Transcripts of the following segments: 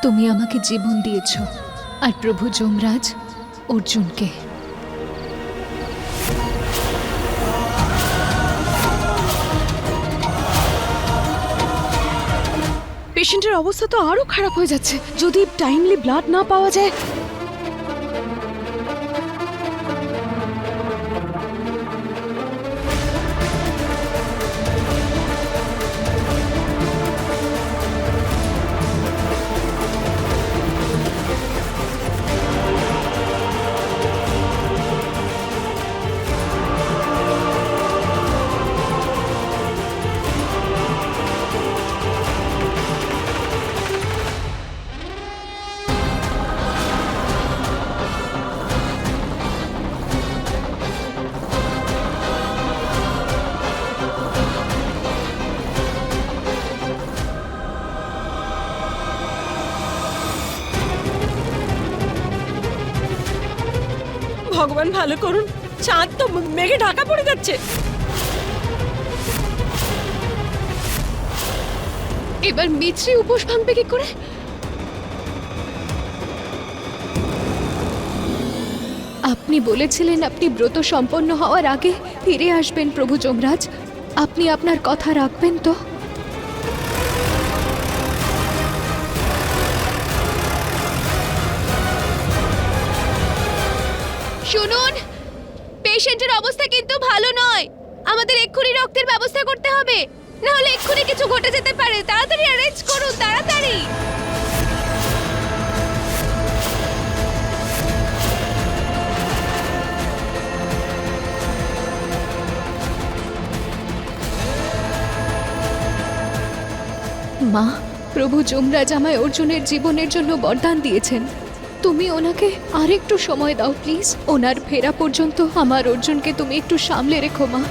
তুমি আমাকে জীবন দিয়েছ, আর প্রভু যমরাজ অর্জুনকে। পেশেন্টের অবস্থা তো আরো খারাপ হয়ে যাচ্ছে। যদি টাইমলি ব্লাড না পাওয়া যায়। ভগবান ভালো করুন, চাঁদ তো মেঘে ঢাকা পড়ে যাচ্ছে। এবার মিছরি উপোস ভাঙবে কি করে? আপনি বলেছিলেন আপনি ব্রত সম্পন্ন হওয়ার আগে ফিরে আসবেন প্রভু যমরাজ। আপনি আপনার কথা রাখবেন তো? শুনুন, পেশেন্টের অবস্থা কিন্তু ভালো নয়। আমাদের এক্ষুনি রক্তের ব্যবস্থা করতে হবে, না হলে এক্ষুনি কিছু ঘটে যেতে পারে। তাড়াতাড়ি অ্যারেঞ্জ করুন, তাড়াতাড়ি। মা, প্রভু যমরাজ আমায় অর্জুনের জীবনের জন্য বরদান দিয়েছেন। তুমি ওনাকে আরেকটু সময় দাও প্লিজ। ওনার ফেরা পর্যন্ত আমার অর্জুনকে তুমি একটু সামলে রেখো মা।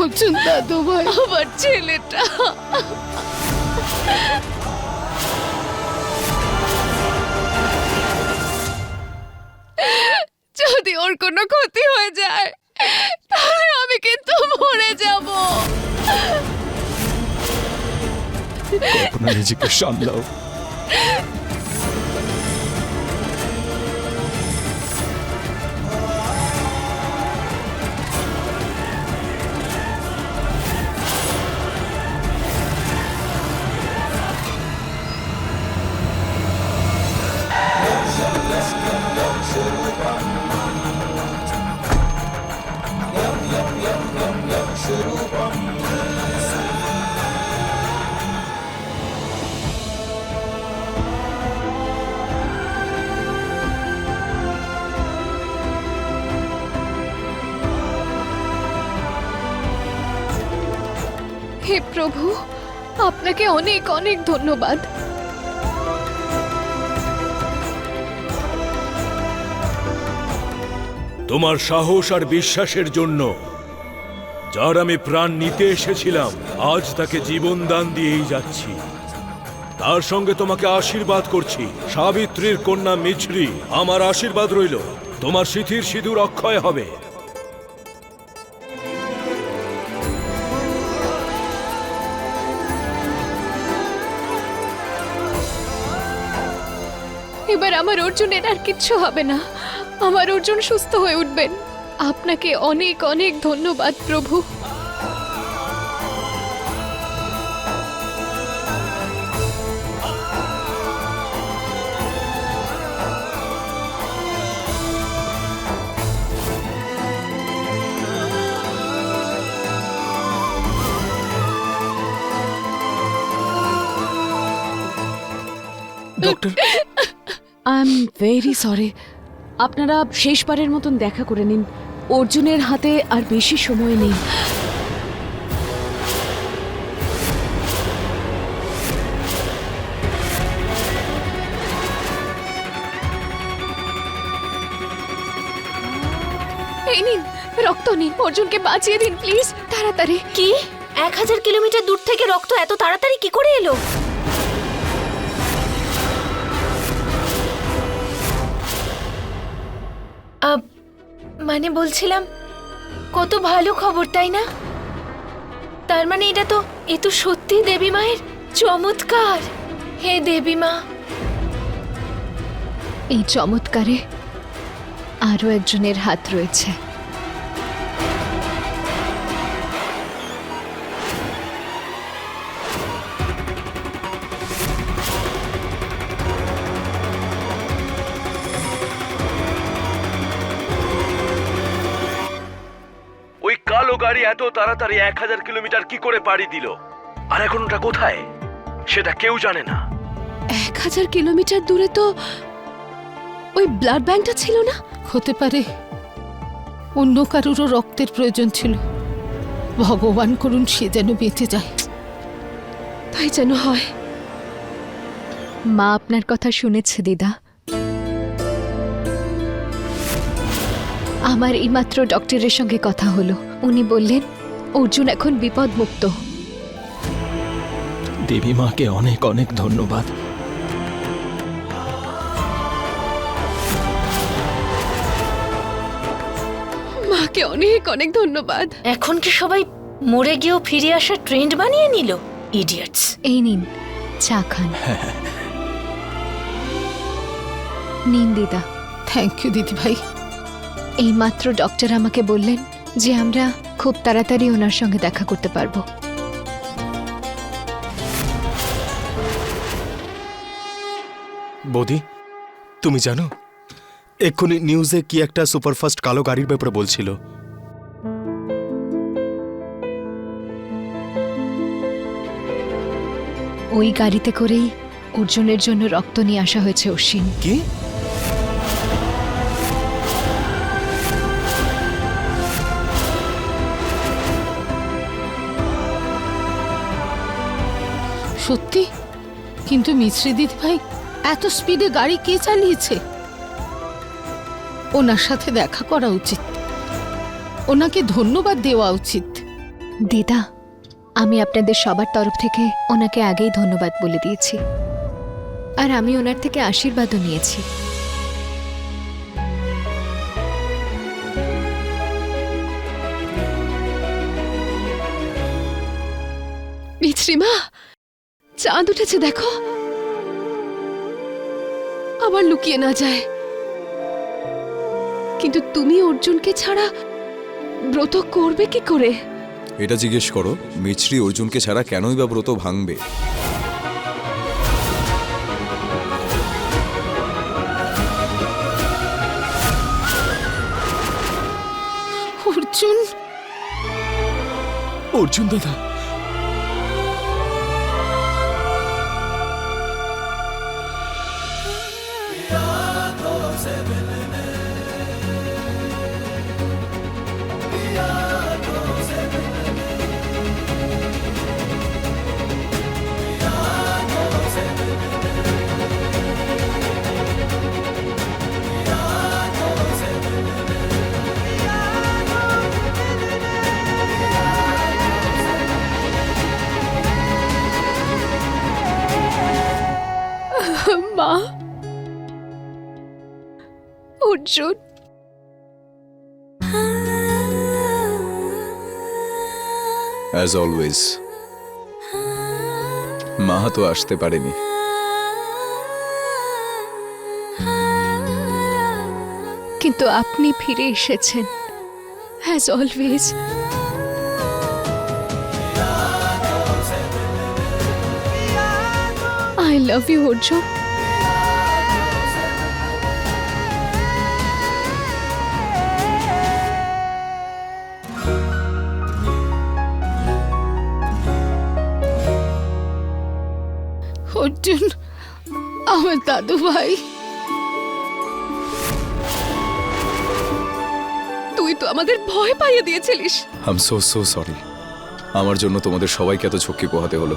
অর্জুন দাদু ভাই, আমার ছেলেটা। যদি ওর কোনো ক্ষতি হয়ে যায় তাহলে আমি কিন্তু মরে যাব। কল্পনা, নিজেকে সামলাও। হে প্রভু, আপনাকে অনেক অনেক ধন্যবাদ। তোমার সাহস আর বিশ্বাসের জন্য যার আমি প্রাণ নিতে এসেছিলাম, আজ তাকে জীবন দান দিয়েই যাচ্ছি। তার সঙ্গে তোমাকে আশীর্বাদ করছি। সাবিত্রীর কন্যা মিছরি, আমার আশীর্বাদ রইল তোমার সিথির সিঁদুর অক্ষয় হবে। এবার আমার অর্জুনের আর কিচ্ছু হবে না। আমার অর্জুন সুস্থ হয়ে উঠবেন। আপনাকে অনেক অনেক ধন্যবাদ প্রভু। Doctor, I am very sorry. আপনারা শেষবারের মতন দেখা করে নিন। অর্জুনের হাতে আর বেশি সময় নেই। এই নিন, রক্ত নিন, অর্জুনকে বাঁচিয়ে দিন প্লিজ, তাড়াতাড়ি। কি 1000 কিলোমিটার দূর থেকে রক্ত এত তাড়াতাড়ি কি করে এলো? মানে বলছিলাম, কত ভালো খবর তাই না? তার মানে এ তো সত্যি দেবী মায়ের চমৎকার। হে দেবী মা। এই চমৎকারে আরো একজনের হাত রয়েছে। ওই কালো গাড়ি এত তাড়াতাড়ি 1000 কিলোমিটার কি করে পাড়ি দিল, আর এখন ওটা কোথায় সেটা কেউ জানে না। 1000 কিলোমিটার দূরে তো ওই ব্লাড ব্যাংকটা ছিল না? হতে পারে অন্য কারুরও রক্তের প্রয়োজন ছিল। ভগবান করুন সে যেন বেঁচে যায়। তাই যেন হয়। মা আপনার কথা শুনেছে দিদা। আমার এইমাত্র ডক্টরের সঙ্গে কথা হলো, উনি বললেন অর্জুন এখন বিপদমুক্ত। দেবী মাকে অনেক অনেক ধন্যবাদ। মাকে অনেক অনেক ধন্যবাদ। এখন কি সবাই মরে গিয়েও ফিরে আসার ট্রেন্ড বানিয়ে নিল? ইডিয়েটস। এই নিন, চা খান। নিন দিদা। থ্যাংক ইউ দিদি ভাই। এইমাত্র ডক্টর আমাকে বললেন যে আমরা খুব তাড়াতাড়ি ওনার সঙ্গে দেখা করতে পারবো। বৌদি, তুমি জানো এক্ষুনি নিউজে কি একটা সুপারফাস্ট কালো গাড়ির ব্যাপারে বলছিল। ওই গাড়িতে করেই অর্জুনের জন্য রক্ত নিয়ে আসা হয়েছে অশ্বিন। কি? সত্যি? কিন্তু মিশ্রি দিদি ভাই, এত স্পিডে গাড়ি কে চালিয়েছে? ওনার সাথে দেখা করা উচিত, ওনাকে ধন্যবাদ দেওয়া উচিত। দিদা, আমি আপনাদের সবার তরফ থেকে ওনাকে আগেই ধন্যবাদ বলে দিয়েছি, আর আমি ওনার থেকে আশীর্বাদও নিয়েছি। মিছরিমা, চাঁদ উঠেছে দেখো, আবার লুকিয়ে না যায়। কিন্তু তুমি অর্জুনকে ছাড়া ব্রত করবে কি করে? এটা জিজ্ঞেস করো, মিছরি অর্জুনকে ছাড়া কেনই বা ব্রত ভাঙবে? অর্জুন, অর্জুন দাদা, মা, অর্জুন। অ্যাজ অলওয়েজ মা তো আসতে পারেনি। কিন্তু আপনি ফিরে এসেছেন, as always. I love you Arjun. Arjun, আমার দাদু ভাই। তুই তো আমাদের ভয় পাইয়ে দিয়েছিলিস। I am so sorry. আমার জন্য তোমাদের সবাইকে এত ঝক্কি পোহাতে হলো।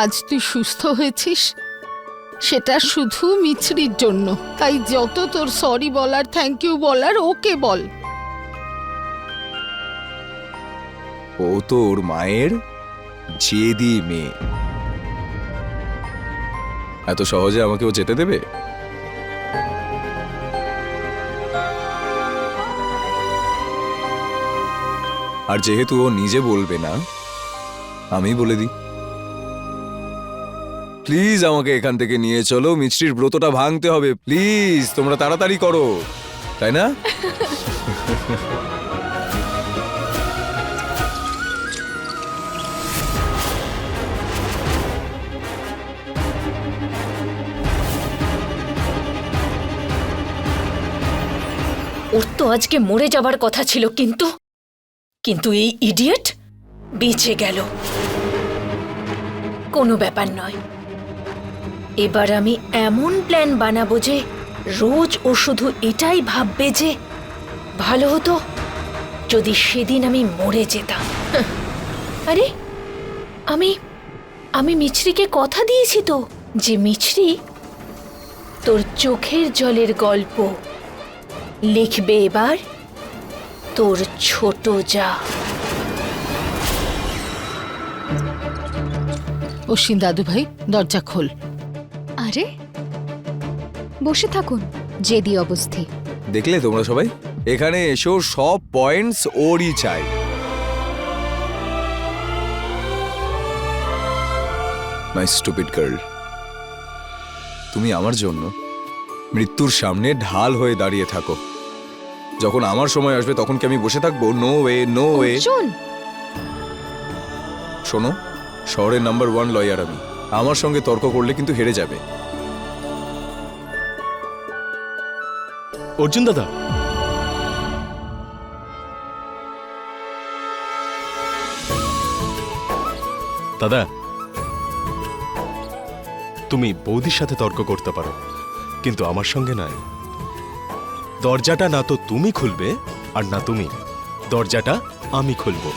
আজ তুই সুস্থ হয়েছিস, সেটা শুধু মিছরির জন্য। তাই যত তোর সরি বলার, থ্যাংক ইউ বলার, ওকে বল। ও তো ওর মায়ের জেদি মেয়ে, এত সহজে আমাকে ও যেতে দেবে? আর যেহেতু ও নিজে বলবে না, আমি বলে দিই, প্লিজ আমাকে এখান থেকে নিয়ে চলো, মিছরির ব্রতটা ভাঙতে হবে, প্লিজ তোমরা তাড়াতাড়ি করো, তাই না? ওর তো আজকে মরে যাবার কথা ছিল, কিন্তু এই ইডিয়েট বেঁচে গেল। কোনো ব্যাপার নয়, এবার আমি এমন প্ল্যান বানাবো যে রোজ ও শুধু এটাই ভাববে যে ভালো হতো যদি সেদিন আমি মরে যেতাম। হাহ। আরে আমি মিছরিকে কথা দিয়েছি তো যে মিছরি তোর চোখের জলের গল্প লিখবে এবার তোর ছোট যা। অশ্বিন দাদু ভাই, দরজা খোল। আরে বসে থাকুন, জেদি অবস্থি। দেখলে তোমরা সবাই, এখানে এসো সব পয়েন্টস ওরই চাই। মাই স্টুপিড গার্ল, তুমি আমার জন্য মৃত্যুর সামনে ঢাল হয়ে দাঁড়িয়ে থাকো। যখন আমার সময় আসবে তখন কি আমি বসে থাকবো? No way, no way. Arjun, শোনো, শহরের নাম্বার 1 লয়ার আমি, আমার সঙ্গে তর্ক করলে কিন্তু হেরে যাবে। অর্জুন দাদা, দাদা তুমি বৌদির সাথে তর্ক করতে পারো, কিন্তু আমার সঙ্গে নয়। দরজাটা না তো তুমি খুলবে আর না তুমি, দরজাটা আমি খুলবো।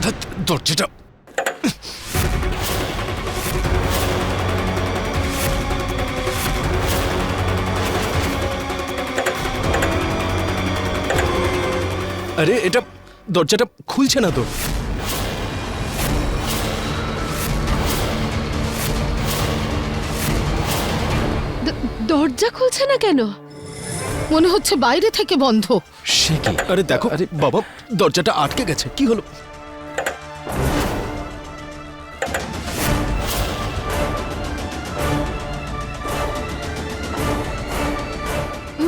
ধ্যাৎ, দরজাটা আরে এটা দরজাটা খুলছে না তো। দরজা খুলছে না কেন? মনে হচ্ছে বাইরে থেকে বন্ধ। সে কি? আরে দেখো, আরে বাবা, দরজাটা আটকে গেছে। কি হলো?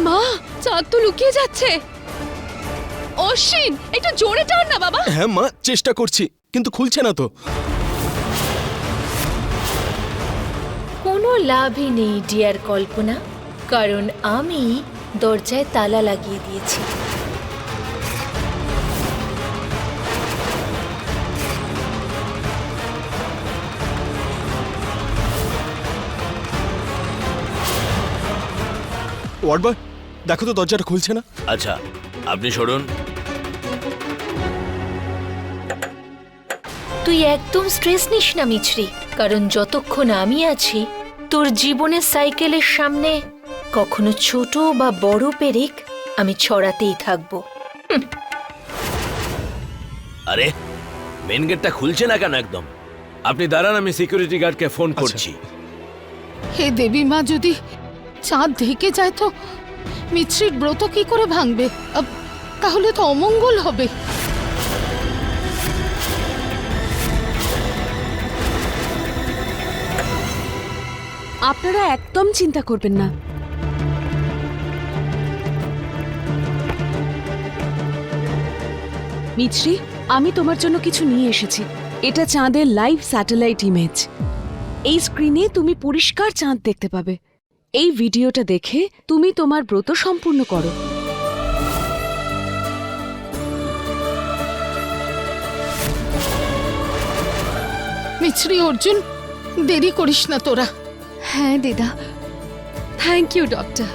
মা, চাঁদ তো লুকিয়ে যাচ্ছে। অশ্বিন, একটু জোরে টান না বাবা। হ্যাঁ মা, চেষ্টা করছি, কিন্তু খুলছে না তো। কোনো লাভই নেই ডিয়ার কল্পনা, কারণ আমি দরজায় তালা লাগিয়ে দিয়েছি। ওয়ার্ড বয়, দেখো তো দরজাটা খুলছে না। আচ্ছা, আপনি সরুন। তুই একদম স্ট্রেস নিস না মিছরি, কারণ যতক্ষণ আমি আছি তোর জীবনের সাইকেলের সামনে কখনো ছোট বা বড় পেরেক আমি ছড়াতেই থাকবো। আরে মেন গেটটা খুলছে না কেন একদম? আপনি দাঁড়ান, আমি সিকিউরিটি গার্ডকে ফোন করছি। হে দেবী মা, যদি চাঁদ ঢেকে যায় তো মিছরির ব্রত কি করে ভাঙবে? তাহলে তো অমঙ্গল হবে। আপনারা একদম চিন্তা করবেন না। মিছরি, আমি তোমার জন্য কিছু নিয়ে এসেছি। এটা চাঁদের লাইভ স্যাটেলাইট ইমেজ। এই স্ক্রিনে তুমি পরিষ্কার চাঁদ দেখতে পাবে। এই ভিডিওটা দেখে তুমি তোমার ব্রত সম্পূর্ণ করো। মিছরি, অর্জুন, দেরি করিস না তোরা। হ্যাঁ দিদা, থ্যাংক ইউ ডক্টর।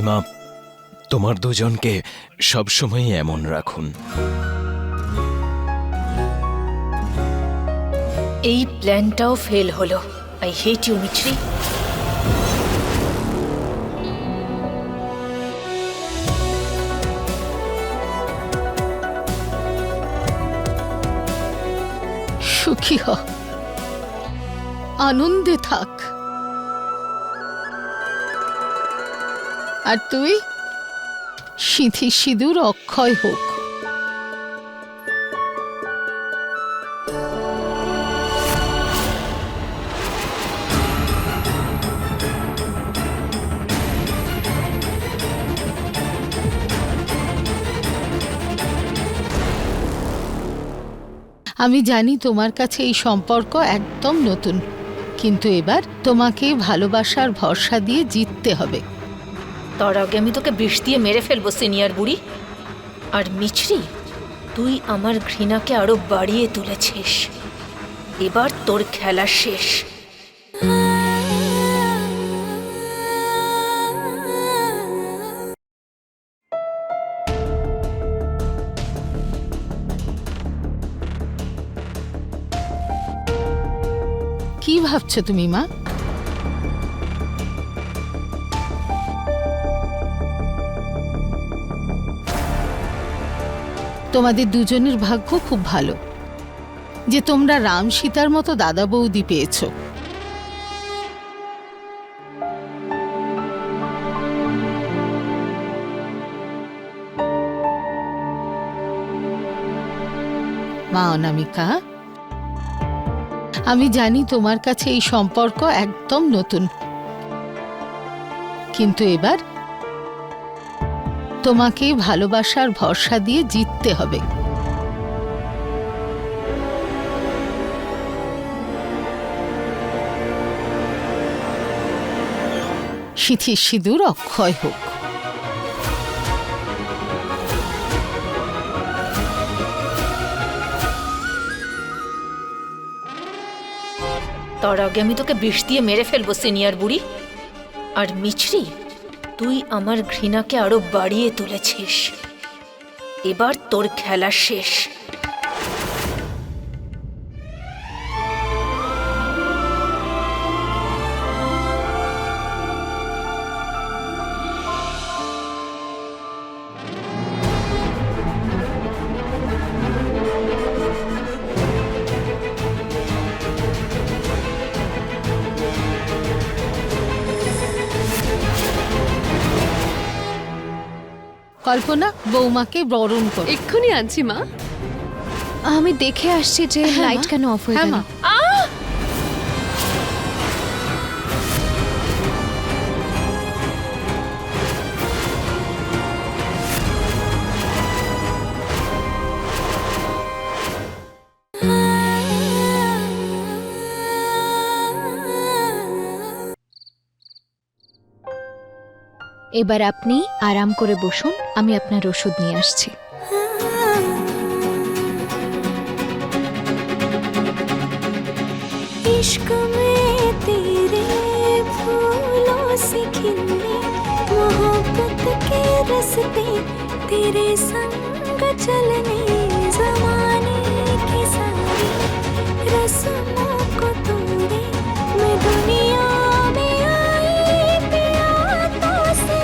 মা তোমার দুজনকে সবসময় এমন রাখুন। এই প্ল্যানটাও ফেল হলো। আই হেট ইউ মিছরি। সুখী হ, আনন্দে থাক। আর তুই সিঁথি সিঁদুর অক্ষয় হোক। আমি জানি তোমার কাছে এই সম্পর্ক একদম নতুন, কিন্তু এবার তোমাকে ভালোবাসার ভরসা দিয়ে জিততে হবে। তার আগে আমি তোকে বিষ দিয়ে মেরে ফেলবো সিনিয়র বুড়ি। আর মিছরি, তুই আমার ঘৃণাকে আরো বাড়িয়ে তুলেছিস। এবার তোর খেলা শেষ। কি ভাবছো তুমি মা? তোমাদের দুজনের ভাগ্য খুব ভালো যে তোমরা রাম সীতার মতো দাদা বৌদি পেয়েছো। মা অনামিকা, আমি জানি তোমার কাছে এই সম্পর্ক একদম নতুন, কিন্তু এবার তোমাকে ভালোবাসার ভরসা দিয়ে জিততে হবে। সিঁথির সিঁদুর অক্ষয় হোক। তার আগে আমি তোকে বিষ দিয়ে মেরে ফেলবো সিনিয়র বুড়ি। আর মিছরি, তুই আমার ঘৃণাকে আরো বাড়িয়ে তুলেছিস। এবার তোর খেলা শেষ। কল্পনা, বৌমাকে বরণ করো। এক্ষুনি আনছি মা। আমি দেখে আসছি যে হ্যাঁ, মা। লাইট কেন অফ হয়ে হ্যাঁ, গেল। মা। এবার আপনি আরাম করে বসুন, আমি আপনার ওষুধ নিয়ে আসছি। इश्क में तेरे फूलों से खिले मोहब्बत के रस्ते तेरे संग चलने जमाने की सारी रस्मों को तोड़े मैं दुनिया में आई प्यासों से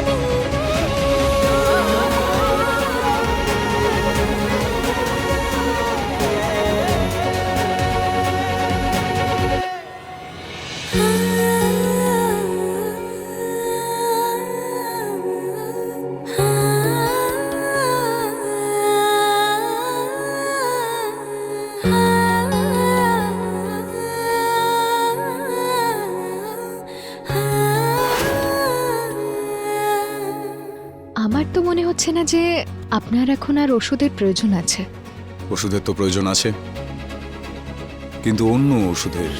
আমার তো মনে হচ্ছে না যে আপনার এখন আর ওষুধের প্রয়োজন আছে। ওষুধের তো প্রয়োজন আছে, কিন্তু অন্য ওষুধের।